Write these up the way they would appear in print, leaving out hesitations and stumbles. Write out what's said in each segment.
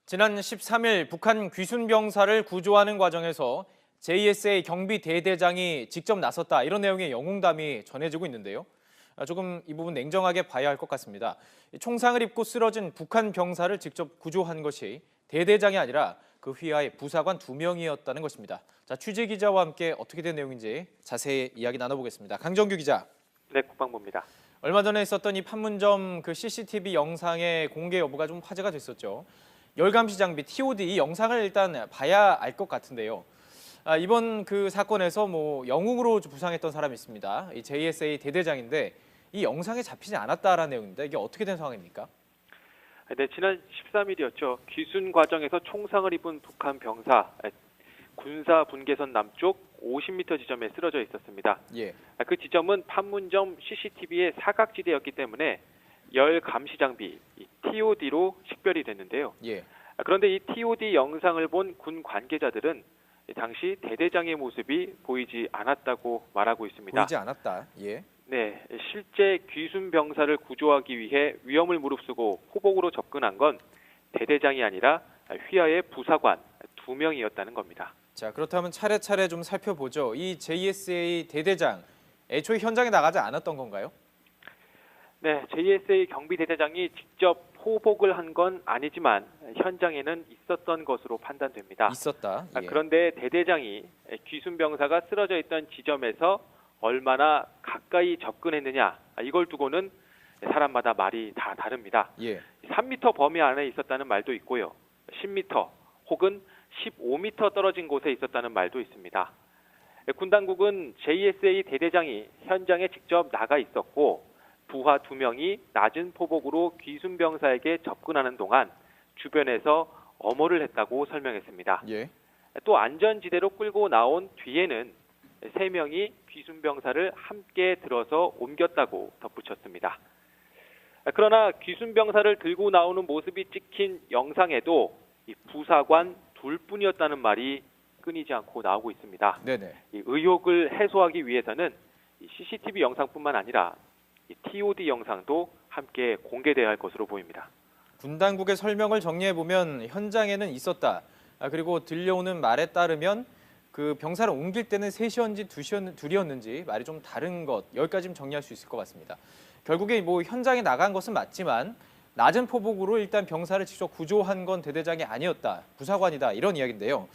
지난 13일 북한 귀순 병사를 구조하는 과정에서 JSA 경비 대대장이 직접 나섰다, 이런 내용의 영웅담이 전해지고 있는데요. 조금 이 부분 냉정하게 봐야 할 것 같습니다. 총상을 입고 쓰러진 북한 병사를 직접 구조한 것이 대대장이 아니라 그 휘하의 부사관 2명이었다는 것입니다. 자, 취재 기자와 함께 어떻게 된 내용인지 자세히 이야기 나눠보겠습니다. 강정규 기자. 네, 국방부입니다. 얼마 전에 있었던 이 판문점 CCTV 영상의 공개 여부가 좀 화제가 됐었죠. 열감시 장비 TOD 이 영상을 일단 봐야 알 것 같은데요. 이번 그 사건에서 영웅으로 부상했던 사람이 있습니다. 이 JSA 대대장인데 이 영상에 잡히지 않았다라는 내용입니다. 이게 어떻게 된 상황입니까? 네, 지난 13일이었죠. 귀순 과정에서 총상을 입은 북한 병사 군사 분계선 남쪽 50m 지점에 쓰러져 있었습니다. 예. 그 지점은 판문점 CCTV의 사각지대였기 때문에 열 감시 장비 TOD로 식별이 됐는데요. 예. 그런데 이 TOD 영상을 본 군 관계자들은 당시 대대장의 모습이 보이지 않았다고 말하고 있습니다. 보이지 않았다. 예. 네, 실제 귀순 병사를 구조하기 위해 위험을 무릅쓰고 포복으로 접근한 건 대대장이 아니라 휘하의 부사관 2명이었다는 겁니다. 자, 그렇다면 차례차례 좀 살펴보죠. 이 JSA 대대장, 애초에 현장에 나가지 않았던 건가요? 네, JSA 경비대대장이 직접 포복을 한 건 아니지만 현장에는 있었던 것으로 판단됩니다. 있었다. 예. 그런데 대대장이 귀순 병사가 쓰러져 있던 지점에서 얼마나 가까이 접근했느냐, 이걸 두고는 사람마다 말이 다 다릅니다. 예. 3m 범위 안에 있었다는 말도 있고요. 10m 혹은 15m 떨어진 곳에 있었다는 말도 있습니다. 군 당국은 JSA 대대장이 현장에 직접 나가 있었고 부하 2명이 낮은 포복으로 귀순 병사에게 접근하는 동안 주변에서 엄호를 했다고 설명했습니다. 예. 또 안전지대로 끌고 나온 뒤에는 3명이 귀순 병사를 함께 들어서 옮겼다고 덧붙였습니다. 그러나 귀순 병사를 들고 나오는 모습이 찍힌 영상에도 이 부사관 둘뿐이었다는 말이 끊이지 않고 나오고 있습니다. 네네. 이 의혹을 해소하기 위해서는 이 CCTV 영상뿐만 아니라 이 TOD 영상도 함께 공개돼야 할 것으로 보입니다. 군 당국의 설명을 정리해보면 현장에는 있었다. 그리고 들려오는 말에 따르면 그 병사를 옮길 때는 3시였는지 2시였는지 말이 좀 다른 것, 여기까지 정리할 수 있을 것 같습니다. 결국에 현장에 나간 것은 맞지만 낮은 포복으로 일단 병사를 직접 구조한 건 대대장이 아니었다, 부사관이다, 이런 이야기인데요.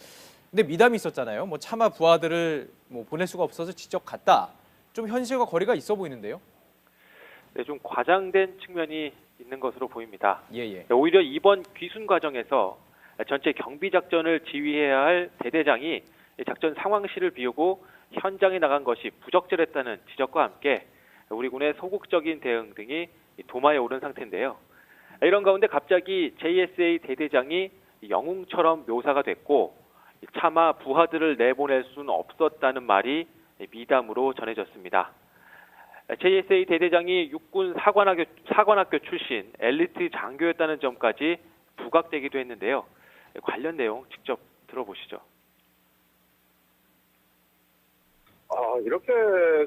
근데 미담이 있었잖아요. 차마 부하들을 보낼 수가 없어서 직접 갔다. 좀 현실과 거리가 있어 보이는데요. 네, 좀 과장된 측면이 있는 것으로 보입니다. 예. 오히려 이번 귀순 과정에서 전체 경비 작전을 지휘해야 할 대대장이 작전 상황실을 비우고 현장에 나간 것이 부적절했다는 지적과 함께 우리 군의 소극적인 대응 등이 도마에 오른 상태인데요. 이런 가운데 갑자기 JSA 대대장이 영웅처럼 묘사가 됐고 차마 부하들을 내보낼 수는 없었다는 말이 미담으로 전해졌습니다. JSA 대대장이 육군 사관학교 출신 엘리트 장교였다는 점까지 부각되기도 했는데요. 관련 내용 직접 들어보시죠. 이렇게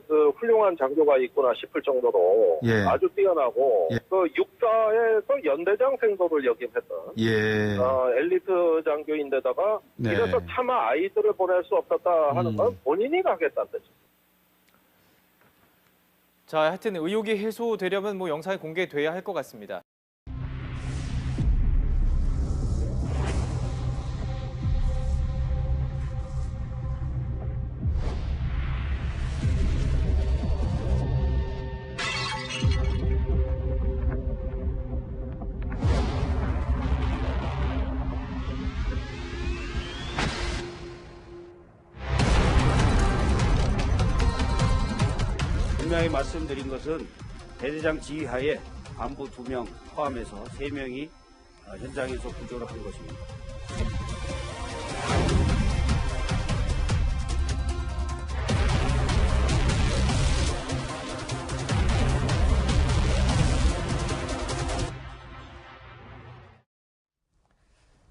그 훌륭한 장교가 있구나 싶을 정도로 아주 뛰어나고 그 육사에서 연대장 생도를 역임했던 엘리트 장교인데다가 이래서 차마 아이들을 보낼 수 없었다 하는 건 본인이 가겠다는 뜻입니다. 자, 하여튼 의혹이 해소되려면 영상이 공개돼야 할 것 같습니다. 분명히 말씀드린 것은 대대장 지휘하에 간부 2명 포함해서 3명이 현장에서 구조를 한 것입니다.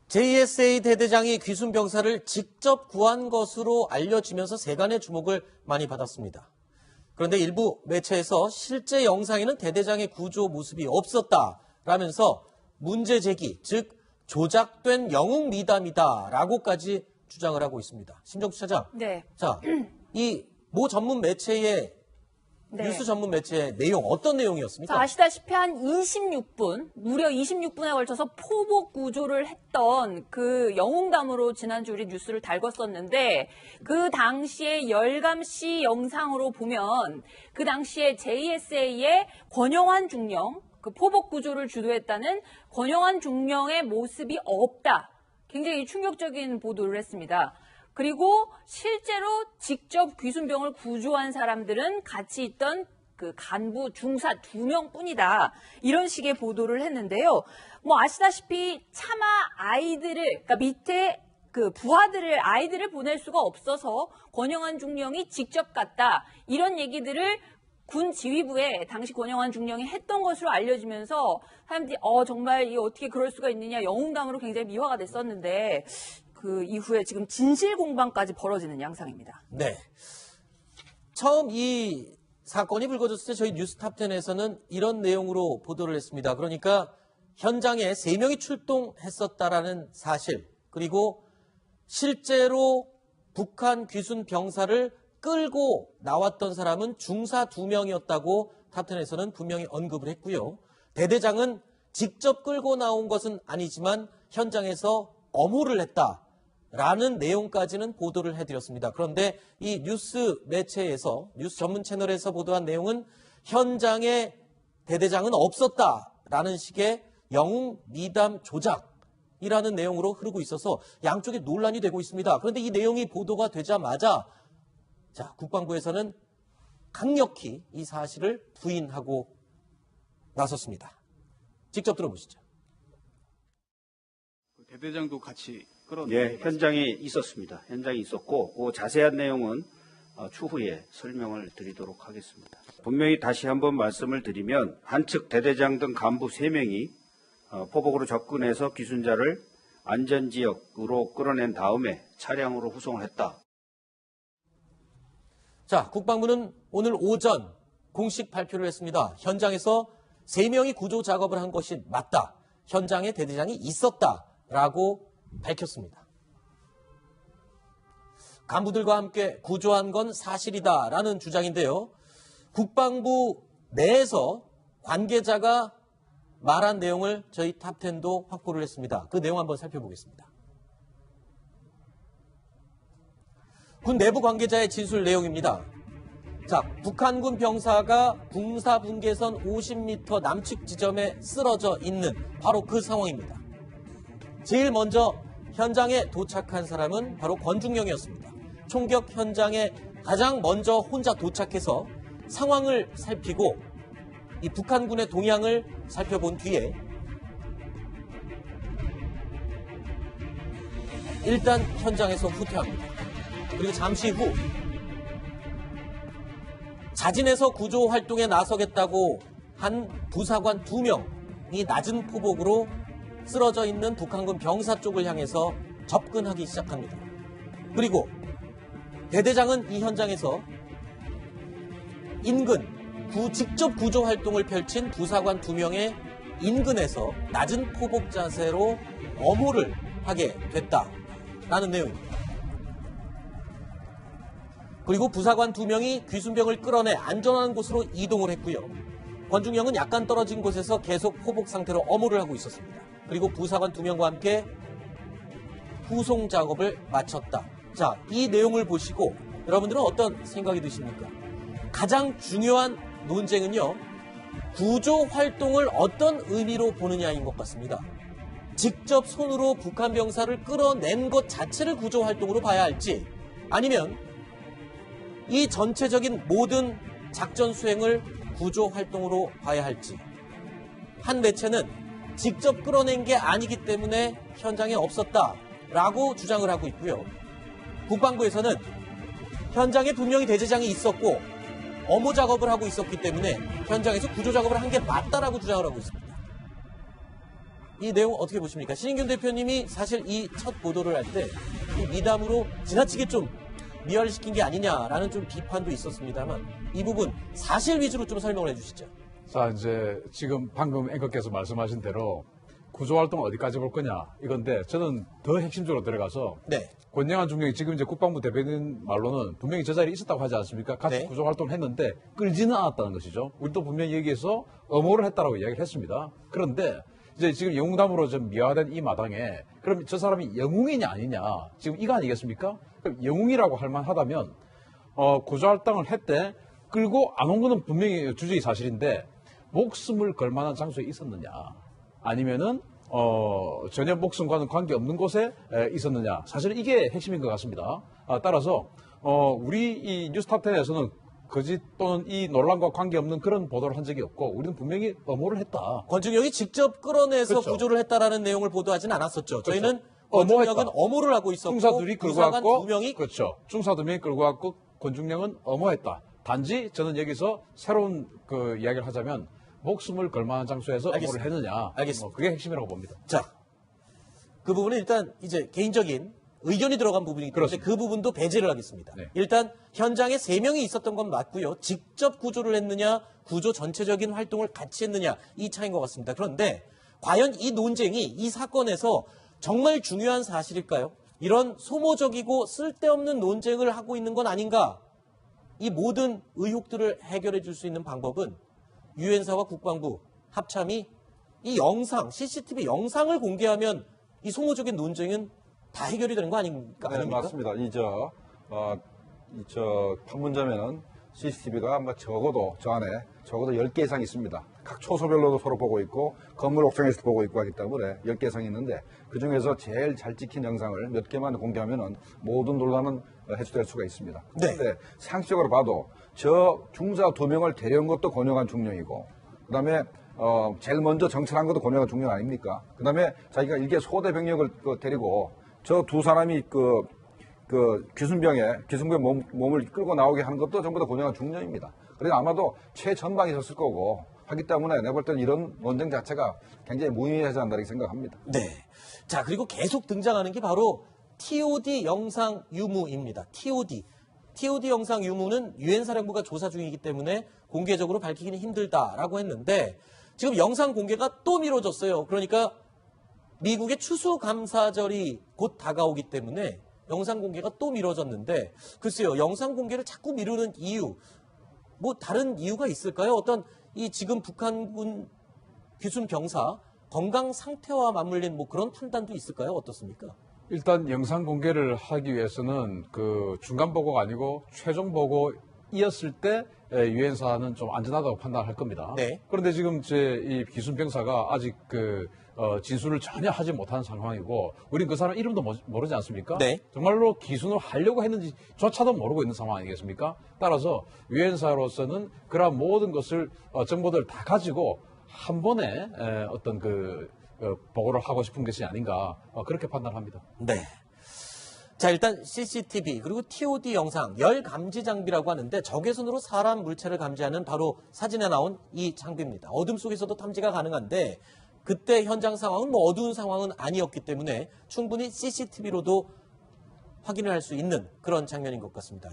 JSA 대대장이 귀순 병사를 직접 구한 것으로 알려지면서 세간의 주목을 많이 받았습니다. 그런데 일부 매체에서 실제 영상에는 대대장의 구조 모습이 없었다라면서 문제 제기, 즉 조작된 영웅 미담이다라고까지 주장을 하고 있습니다. 심정수 차장. 네. 자, 이 모 전문 매체의 네. 뉴스 전문 매체의 내용 어떤 내용이었습니까? 자, 아시다시피 한 26분, 무려 26분에 걸쳐서 포복 구조를 했던 그 영웅담으로 지난주 우리 뉴스를 달궜었는데 그 당시에 열감시 영상으로 보면 그 당시에 JSA의 권영환 중령, 그 포복 구조를 주도했다는 권영환 중령의 모습이 없다. 굉장히 충격적인 보도를 했습니다. 그리고 실제로 직접 귀순병을 구조한 사람들은 같이 있던 그 간부 중사 2명뿐이다. 이런 식의 보도를 했는데요. 뭐 아시다시피 차마 아이들을, 그러니까 밑에 그 부하들을, 아이들을 보낼 수가 없어서 권영환 중령이 직접 갔다. 이런 얘기들을 군 지휘부에 당시 권영환 중령이 했던 것으로 알려지면서 사람들이 정말 이 어떻게 그럴 수가 있느냐, 영웅담으로 굉장히 미화가 됐었는데 그 이후에 지금 진실 공방까지 벌어지는 양상입니다. 네. 처음 이 사건이 불거졌을 때 저희 뉴스탑10에서는 이런 내용으로 보도를 했습니다. 그러니까 현장에 3명이 출동했었다라는 사실, 그리고 실제로 북한 귀순 병사를 끌고 나왔던 사람은 중사 2명이었다고 탑10에서는 분명히 언급을 했고요. 대대장은 직접 끌고 나온 것은 아니지만 현장에서 엄호를 했다라는 내용까지는 보도를 해드렸습니다. 그런데 이 뉴스 매체에서, 뉴스 전문 채널에서 보도한 내용은 현장에 대대장은 없었다라는 식의 영웅 미담 조작이라는 내용으로 흐르고 있어서 양쪽에 논란이 되고 있습니다. 그런데 이 내용이 보도가 되자마자 국방부에서는 강력히 이 사실을 부인하고 나섰습니다. 직접 들어보시죠. 대대장도 같이 끌어내. 예, 현장에 있었습니다. 현장에 있었고 그 자세한 내용은 추후에 설명을 드리도록 하겠습니다. 분명히 다시 한번 말씀을 드리면 한측 대대장 등 간부 3명이 포복으로 접근해서 귀순자를 안전지역으로 끌어낸 다음에 차량으로 후송을 했다. 자, 국방부는 오늘 오전 공식 발표를 했습니다. 현장에서 3명이 구조 작업을 한 것이 맞다. 현장에 대대장이 있었다라고 밝혔습니다. 간부들과 함께 구조한 건 사실이다라는 주장인데요. 국방부 내에서 관계자가 말한 내용을 저희 탑10도 확보를 했습니다. 그 내용 한번 살펴보겠습니다. 군 내부 관계자의 진술 내용입니다. 자, 북한군 병사가 군사분계선 50m 남측 지점에 쓰러져 있는 바로 그 상황입니다. 제일 먼저 현장에 도착한 사람은 바로 권중령이었습니다. 총격 현장에 가장 먼저 혼자 도착해서 상황을 살피고 이 북한군의 동향을 살펴본 뒤에 일단 현장에서 후퇴합니다. 그리고 잠시 후 자진해서 구조 활동에 나서겠다고 한 부사관 2명이 낮은 포복으로 쓰러져 있는 북한군 병사 쪽을 향해서 접근하기 시작합니다. 그리고 대대장은 이 현장에서 인근 직접 구조 활동을 펼친 부사관 2명의 인근에서 낮은 포복 자세로 엄호를 하게 됐다라는 내용입니다. 그리고 부사관 2명이 귀순병을 끌어내 안전한 곳으로 이동을 했고요. 권중령은 약간 떨어진 곳에서 계속 포복 상태로 엄호를 하고 있었습니다. 그리고 부사관 2명과 함께 후송 작업을 마쳤다. 자, 이 내용을 보시고 여러분들은 어떤 생각이 드십니까? 가장 중요한 논쟁은요, 구조 활동을 어떤 의미로 보느냐인 것 같습니다. 직접 손으로 북한 병사를 끌어낸 것 자체를 구조 활동으로 봐야 할지, 아니면 이 전체적인 모든 작전 수행을 구조 활동으로 봐야 할지. 한 매체는 직접 끌어낸 게 아니기 때문에 현장에 없었다라고 주장을 하고 있고요. 국방부에서는 현장에 분명히 대대장이 있었고 엄호 작업을 하고 있었기 때문에 현장에서 구조 작업을 한 게 맞다라고 주장을 하고 있습니다. 이 내용 어떻게 보십니까? 신인균 대표님이 사실 이 첫 보도를 할 때 이 미담으로 지나치게 좀 미화를 시킨 게 아니냐라는 좀 비판도 있었습니다만 이 부분 사실 위주로 좀 설명을 해주시죠. 자, 이제 지금 방금 앵커께서 말씀하신 대로 구조활동을 어디까지 볼 거냐 이건데 저는 더 핵심적으로 들어가서 네. 권영한 중령이 지금 이제 국방부 대변인 말로는 분명히 저 자리에 있었다고 하지 않습니까? 같이 네. 구조활동을 했는데 끌지는 않았다는 것이죠. 우리도 분명히 여기에서 엄호를 했다라고 이야기를 했습니다. 그런데 이제 지금 영웅담으로 좀 미화된 이 마당에 그럼 저 사람이 영웅이냐 아니냐 지금 이거 아니겠습니까? 그럼 영웅이라고 할 만하다면 구조활동을 했대 끌고 안 온 거는 분명히 주저의 사실인데 목숨을 걸 만한 장소에 있었느냐 아니면은 전혀 목숨과는 관계없는 곳에 있었느냐 사실은 이게 핵심인 것 같습니다. 따라서 우리 이 뉴스탑10에서는 거짓 또는 이 논란과 관계없는 그런 보도를 한 적이 없고 우리는 분명히 엄호를 했다. 권중력이 직접 끌어내서 그렇죠. 구조를 했다라는 내용을 보도하진 않았었죠. 그렇죠. 저희는 엄호했다. 권중력은 엄호를 하고 있었고 중사 둘이 끌고 부사관 왔고 2명이 그렇죠. 중사 2명이 끌고 왔고 권중령은 엄호했다. 단지 저는 여기서 새로운 그 이야기를 하자면 목숨을 걸 만한 장소에서 알겠습니다. 엄호를 했느냐. 알겠습니다. 그게 핵심이라고 봅니다. 자, 그 부분은 일단 이제 개인적인 의견이 들어간 부분이기 때문에 그렇습니다. 그 부분도 배제를 하겠습니다. 네. 일단 현장에 3명이 있었던 건 맞고요. 직접 구조를 했느냐, 구조 전체적인 활동을 같이 했느냐 이 차이인 것 같습니다. 그런데 과연 이 논쟁이 이 사건에서 정말 중요한 사실일까요? 이런 소모적이고 쓸데없는 논쟁을 하고 있는 건 아닌가? 이 모든 의혹들을 해결해 줄 수 있는 방법은 유엔사와 국방부 합참이 이 영상, CCTV 영상을 공개하면 이 소모적인 논쟁은 다 해결이 되는 거 아닙니까? 네, 맞습니다. 저 판문점에는 CCTV가 적어도 저 안에 적어도 10개 이상 있습니다. 각 초소별로도 서로 보고 있고 건물 옥상에서 보고 있고 하기 때문에 10개 이상 있는데 그중에서 제일 잘 찍힌 영상을 몇 개만 공개하면은 모든 논란은 해소될 수가 있습니다. 네. 그런데 상식적으로 봐도 저 중사 2명을 데려온 것도 권영한 중령이고 그다음에 제일 먼저 정찰한 것도 권영한 중령 아닙니까? 그다음에 자기가 일개 소대 병력을 데리고 저 두 사람이 귀순병 몸을 끌고 나오게 하는 것도 전부 다 권영한 중령입니다. 그래서 아마도 최전방에 있었을 거고 하기 때문에 내가 볼 때는 이런 논쟁 자체가 굉장히 무의미하지 않다고 생각합니다. 네. 자, 그리고 계속 등장하는 게 바로 TOD 영상 유무입니다. TOD 영상 유무는 유엔 사령부가 조사 중이기 때문에 공개적으로 밝히기는 힘들다라고 했는데 지금 영상 공개가 또 미뤄졌어요. 그러니까 미국의 추수감사절이 곧 다가오기 때문에 영상 공개가 또 미뤄졌는데 글쎄요. 영상 공개를 자꾸 미루는 이유 뭐 다른 이유가 있을까요? 어떤 이 지금 북한군 귀순 병사 건강 상태와 맞물린 뭐 그런 판단도 있을까요? 어떻습니까? 일단 영상 공개를 하기 위해서는 그 중간 보고가 아니고 최종 보고이었을 때 유엔사는 좀 안전하다고 판단할 겁니다. 네. 그런데 지금 이 기순 병사가 아직 진술을 전혀 하지 못하는 상황이고 우린 그 사람 이름도 모르지 않습니까? 네. 정말로 기순을 하려고 했는지조차도 모르고 있는 상황 아니겠습니까? 따라서 유엔사로서는 그러한 모든 것을 정보들을 다 가지고 한 번에 어떤 보고를 하고 싶은 것이 아닌가 그렇게 판단합니다. 네. 자, 일단 CCTV 그리고 TOD 영상 열 감지 장비라고 하는데 적외선으로 사람 물체를 감지하는 바로 사진에 나온 이 장비입니다. 어둠 속에서도 탐지가 가능한데 그때 현장 상황은 뭐 어두운 상황은 아니었기 때문에 충분히 CCTV로도 확인을 할 수 있는 그런 장면인 것 같습니다.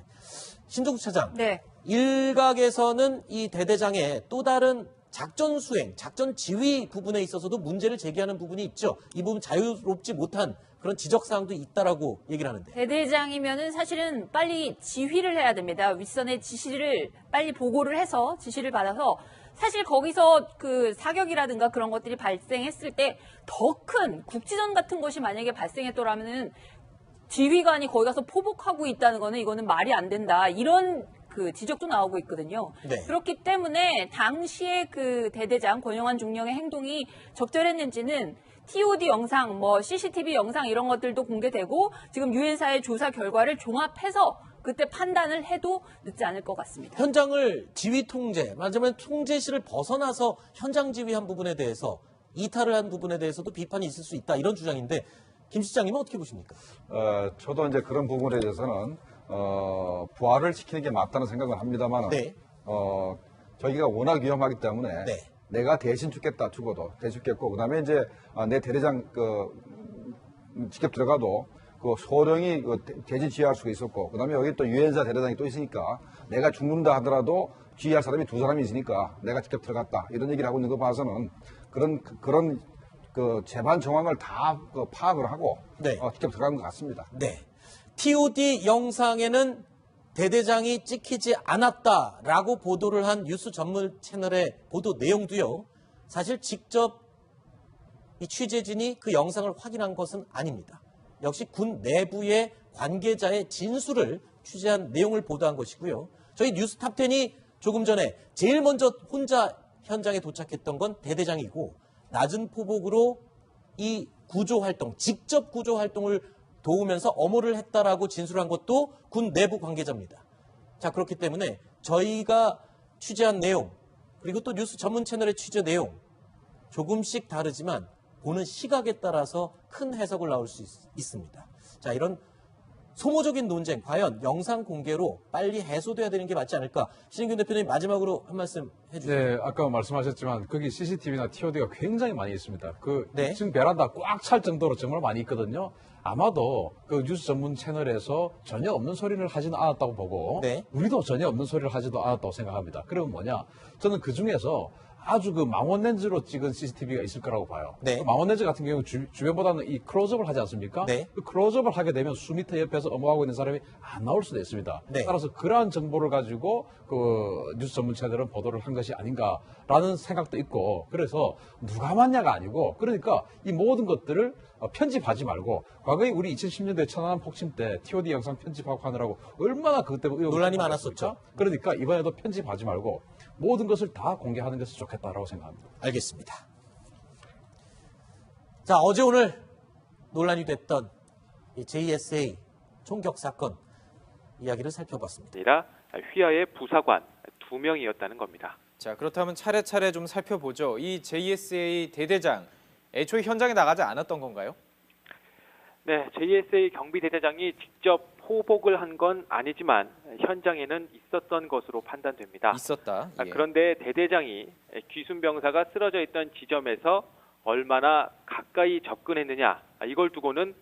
신종국 차장. 네. 일각에서는 이 대대장의 또 다른 작전 수행, 작전 지휘 부분에 있어서도 문제를 제기하는 부분이 있죠. 이 부분 자유롭지 못한 그런 지적사항도 있다라고 얘기를 하는데. 대대장이면은 사실은 빨리 지휘를 해야 됩니다. 윗선의 지시를 빨리 보고를 해서 지시를 받아서 사실 거기서 그 사격이라든가 그런 것들이 발생했을 때 더 큰 국지전 같은 것이 만약에 발생했더라면은 지휘관이 거기 가서 포복하고 있다는 거는 이거는 말이 안 된다. 이런 그 지적도 나오고 있거든요. 네. 그렇기 때문에 당시에 그 대대장 권영한 중령의 행동이 적절했는지는 TOD 영상, 뭐 CCTV 영상 이런 것들도 공개되고 지금 유엔사의 조사 결과를 종합해서 그때 판단을 해도 늦지 않을 것 같습니다. 현장을 지휘 통제, 말하자면 통제실을 벗어나서 현장 지휘한 부분에 대해서 이탈을 한 부분에 대해서도 비판이 있을 수 있다. 이런 주장인데 김 실장님은 어떻게 보십니까? 저도 이제 그런 부분에 대해서는 부활을 시키는 게 맞다는 생각을 합니다만, 네. 저기가 워낙 위험하기 때문에 네. 내가 대신 죽겠다 죽어도 대신 죽겠고 그다음에 이제 내 대대장 직접 들어가도 그 소령이 대신 지휘할 수가 있었고 그다음에 여기 또 유엔사 대대장이 또 있으니까 내가 죽는다 하더라도 지휘할 사람이 두 사람이 있으니까 내가 직접 들어갔다 이런 얘기를 하고 있는 거 봐서는 그런 그 재반 정황을 다 파악을 하고 네. 직접 들어간 것 같습니다. 네. TOD 영상에는 대대장이 찍히지 않았다라고 보도를 한 뉴스 전문 채널의 보도 내용도요. 사실 직접 이 취재진이 그 영상을 확인한 것은 아닙니다. 역시 군 내부의 관계자의 진술을 취재한 내용을 보도한 것이고요. 저희 뉴스탑10이 조금 전에 제일 먼저 혼자 현장에 도착했던 건 대대장이고 낮은 포복으로 이 구조 활동, 직접 구조 활동을 도우면서 엄호를 했다라고 진술한 것도 군 내부 관계자입니다. 자, 그렇기 때문에 저희가 취재한 내용, 그리고 또 뉴스 전문 채널의 취재 내용 조금씩 다르지만 보는 시각에 따라서 큰 해석을 나올 수 있습니다. 자, 이런 소모적인 논쟁, 과연 영상 공개로 빨리 해소돼야 되는 게 맞지 않을까? 신인균 대표님 마지막으로 한 말씀 해주세요. 네, 아까 말씀하셨지만 거기 CCTV나 TOD가 굉장히 많이 있습니다. 그 네. 2층 베란다 꽉 찰 정도로 정말 많이 있거든요. 아마도 그 뉴스 전문 채널에서 전혀 없는 소리를 하지는 않았다고 보고 네. 우리도 전혀 없는 소리를 하지도 않았다고 생각합니다. 그러면 뭐냐? 저는 그 중에서 아주 그 망원 렌즈로 찍은 CCTV가 있을 거라고 봐요. 네. 그 망원 렌즈 같은 경우 주변보다는 이 클로즈업을 하지 않습니까? 네. 그 클로즈업을 하게 되면 수미터 옆에서 엄호하고 있는 사람이 안 나올 수도 있습니다. 네. 따라서 그러한 정보를 가지고 그 뉴스 전문 채널은 보도를 한 것이 아닌가라는 생각도 있고, 그래서 누가 맞냐가 아니고, 그러니까 이 모든 것들을 편집하지 말고, 과거에 우리 2010년대 천안함 폭침 때 TOD 영상 편집하고 하느라고 얼마나 그것 때문에 논란이 많았었죠. 그러니까 이번에도 편집하지 말고 모든 것을 다 공개하는 것이 좋겠다라고 생각합니다. 알겠습니다. 자, 어제 오늘 논란이 됐던 이 JSA 총격 사건 이야기를 살펴봤습니다. 아니라 휘하의 부사관 2명이었다는 겁니다. 자, 그렇다면 차례차례 좀 살펴보죠. 이 JSA 대대장, 애초에 현장에 나가지 않았던 건가요? 네, JSA 경비대대장이 직접 포복을 한 건 아니지만 현장에는 있었던 것으로 판단됩니다. 있었다. 예. 그런데 대대장이 귀순병사가 쓰러져 있던 지점에서 얼마나 가까이 접근했느냐, 이걸 두고는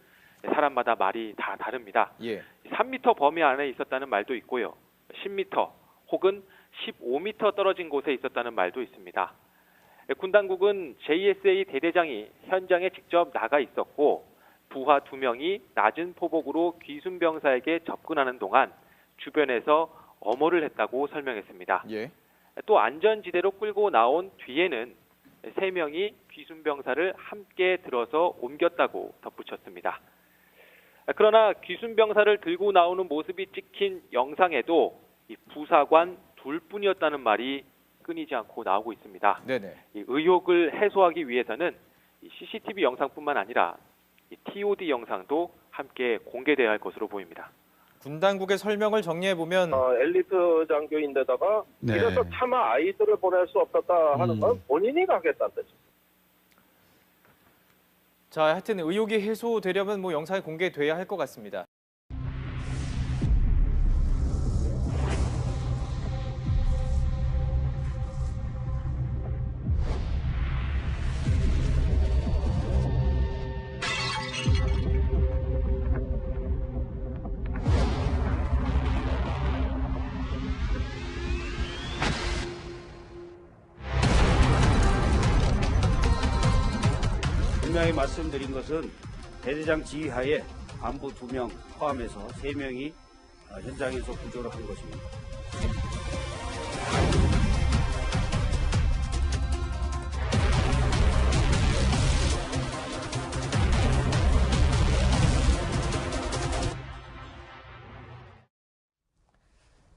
사람마다 말이 다 다릅니다. 예. 3m 범위 안에 있었다는 말도 있고요. 10m 혹은 15m 떨어진 곳에 있었다는 말도 있습니다. 군 당국은 JSA 대대장이 현장에 직접 나가 있었고 부하 2명이 낮은 포복으로 귀순병사에게 접근하는 동안 주변에서 엄호를 했다고 설명했습니다. 예. 또 안전지대로 끌고 나온 뒤에는 3명이 귀순병사를 함께 들어서 옮겼다고 덧붙였습니다. 그러나 귀순병사를 들고 나오는 모습이 찍힌 영상에도 이 부사관 둘뿐이었다는 말이 끊이지 않고 나오고 있습니다. 네네. 이 의혹을 해소하기 위해서는 이 CCTV 영상뿐만 아니라 이 TOD 영상도 함께 공개돼야 할 것으로 보입니다. 군 당국의 설명을 정리해 보면 엘리트 장교인데다가 네. 이래서 차마 아이들을 보낼 수 없었다 하는 건 본인이 가겠다는 뜻이죠. 자, 하여튼 의혹이 해소되려면 뭐 영상이 공개돼야 할 것 같습니다. 분명히 말씀드린 것은 대대장 지휘하에 간부 2명 포함해서 3명이 현장에서 구조를 한 것입니다.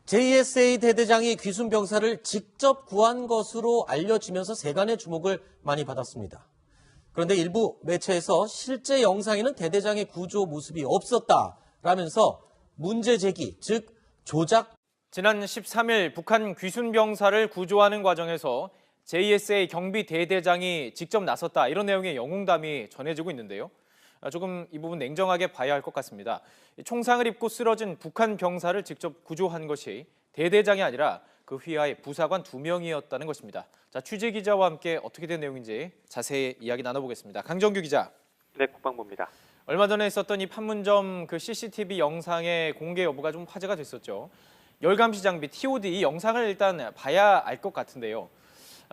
JSA 대대장이 귀순병사를 직접 구한 것으로 알려지면서 세간의 주목을 많이 받았습니다. 그런데 일부 매체에서 실제 영상에는 대대장의 구조 모습이 없었다라면서 문제 제기, 즉 조작. 지난 13일 북한 귀순병사를 구조하는 과정에서 JSA 경비 대대장이 직접 나섰다, 이런 내용의 영웅담이 전해지고 있는데요. 조금 이 부분 냉정하게 봐야 할 것 같습니다. 총상을 입고 쓰러진 북한 병사를 직접 구조한 것이 대대장이 아니라 그 휘하의 부사관 2명이었다는 것입니다. 자, 취재 기자와 함께 어떻게 된 내용인지 자세히 이야기 나눠보겠습니다. 강정규 기자. 네, 국방부입니다. 얼마 전에 있었던 이 판문점 그 CCTV 영상의 공개 여부가 좀 화제가 됐었죠. 열감시 장비 TOD 이 영상을 일단 봐야 알 것 같은데요.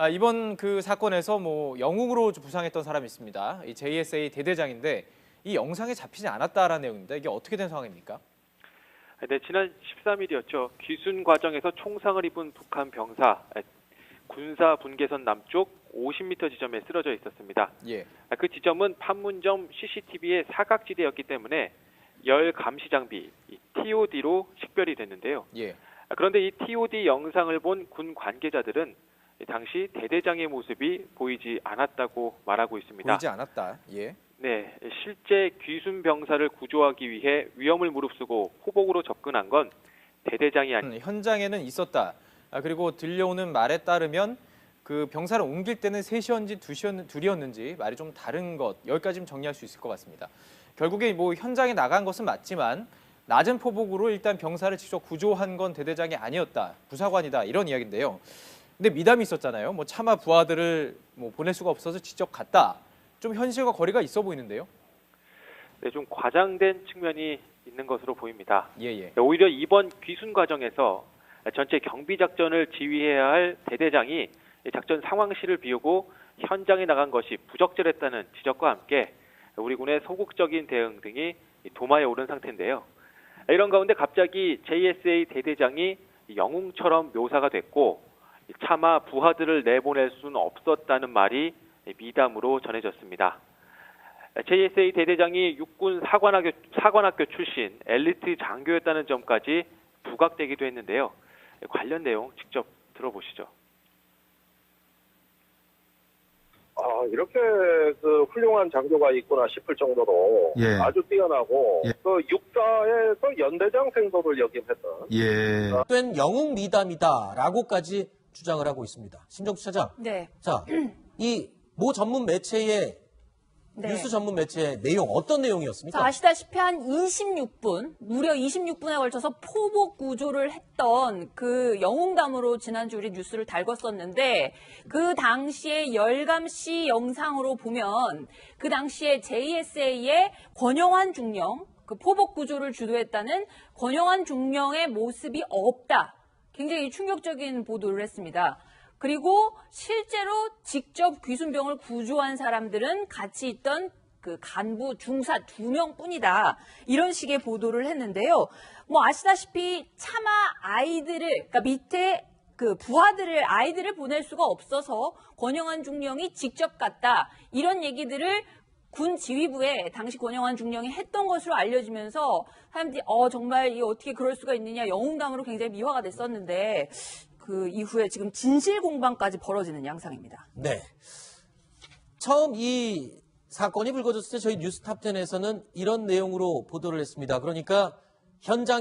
이번 그 사건에서 뭐 영웅으로 부상했던 사람이 있습니다. 이 JSA 대대장인데 이 영상에 잡히지 않았다라는 내용입니다. 이게 어떻게 된 상황입니까? 네, 지난 13일이었죠. 귀순 과정에서 총상을 입은 북한 병사 군사 분계선 남쪽 50m 지점에 쓰러져 있었습니다. 예. 그 지점은 판문점 CCTV의 사각지대였기 때문에 열 감시 장비 TOD로 식별이 됐는데요. 예. 그런데 이 TOD 영상을 본 군 관계자들은 당시 대대장의 모습이 보이지 않았다고 말하고 있습니다. 보이지 않았다. 예. 네, 실제 귀순 병사를 구조하기 위해 위험을 무릅쓰고 포복으로 접근한 건 대대장이 아닌 현장에는 있었다. 그리고 들려오는 말에 따르면 그 병사를 옮길 때는 3시였는지 2시였는지 말이 좀 다른 것. 여기까지 정리할 수 있을 것 같습니다. 결국에 뭐 현장에 나간 것은 맞지만 낮은 포복으로 일단 병사를 직접 구조한 건 대대장이 아니었다. 부사관이다. 이런 이야기인데요. 근데 미담이 있었잖아요. 뭐 차마 부하들을 뭐 보낼 수가 없어서 직접 갔다. 좀 현실과 거리가 있어 보이는데요. 네, 좀 과장된 측면이 있는 것으로 보입니다. 예. 오히려 이번 귀순 과정에서 전체 경비 작전을 지휘해야 할 대대장이 작전 상황실을 비우고 현장에 나간 것이 부적절했다는 지적과 함께 우리 군의 소극적인 대응 등이 도마에 오른 상태인데요. 이런 가운데 갑자기 JSA 대대장이 영웅처럼 묘사가 됐고 차마 부하들을 내보낼 수는 없었다는 말이 미담으로 전해졌습니다. JSA 대대장이 육군 사관학교 출신 엘리트 장교였다는 점까지 부각되기도 했는데요. 관련 내용 직접 들어보시죠. 이렇게 그 훌륭한 장교가 있구나 싶을 정도로 아주 뛰어나고 그 육사에서 연대장 생도를 역임했던 된 영웅 미담이다라고까지 주장을 하고 있습니다. 신정수 차장. 네. 자, 이 모 전문 매체의 뉴스 전문 매체의 내용 어떤 내용이었습니까? 자, 아시다시피 한 26분, 무려 26분에 걸쳐서 포복 구조를 했던 그 영웅담으로 지난주 우리 뉴스를 달궜었는데 그 당시에 열감시 영상으로 보면 그 당시에 JSA의 권영환 중령, 그 포복 구조를 주도했다는 권영환 중령의 모습이 없다. 굉장히 충격적인 보도를 했습니다. 그리고 실제로 직접 귀순병을 구조한 사람들은 같이 있던 그 간부 중사 2명뿐이다. 이런 식의 보도를 했는데요. 뭐 아시다시피 차마 아이들을, 그러니까 밑에 그 부하들을, 아이들을 보낼 수가 없어서 권영환 중령이 직접 갔다. 이런 얘기들을 군 지휘부에 당시 권영환 중령이 했던 것으로 알려지면서 사람들이 정말 이 어떻게 그럴 수가 있느냐, 영웅담으로 굉장히 미화가 됐었는데 그 이후에 지금 진실 공방까지 벌어지는 양상입니다. 네. 처음 이 사건이 불거졌을 때 저희 뉴스탑10에서는 이런 내용으로 보도를 했습니다. 그러니까 현장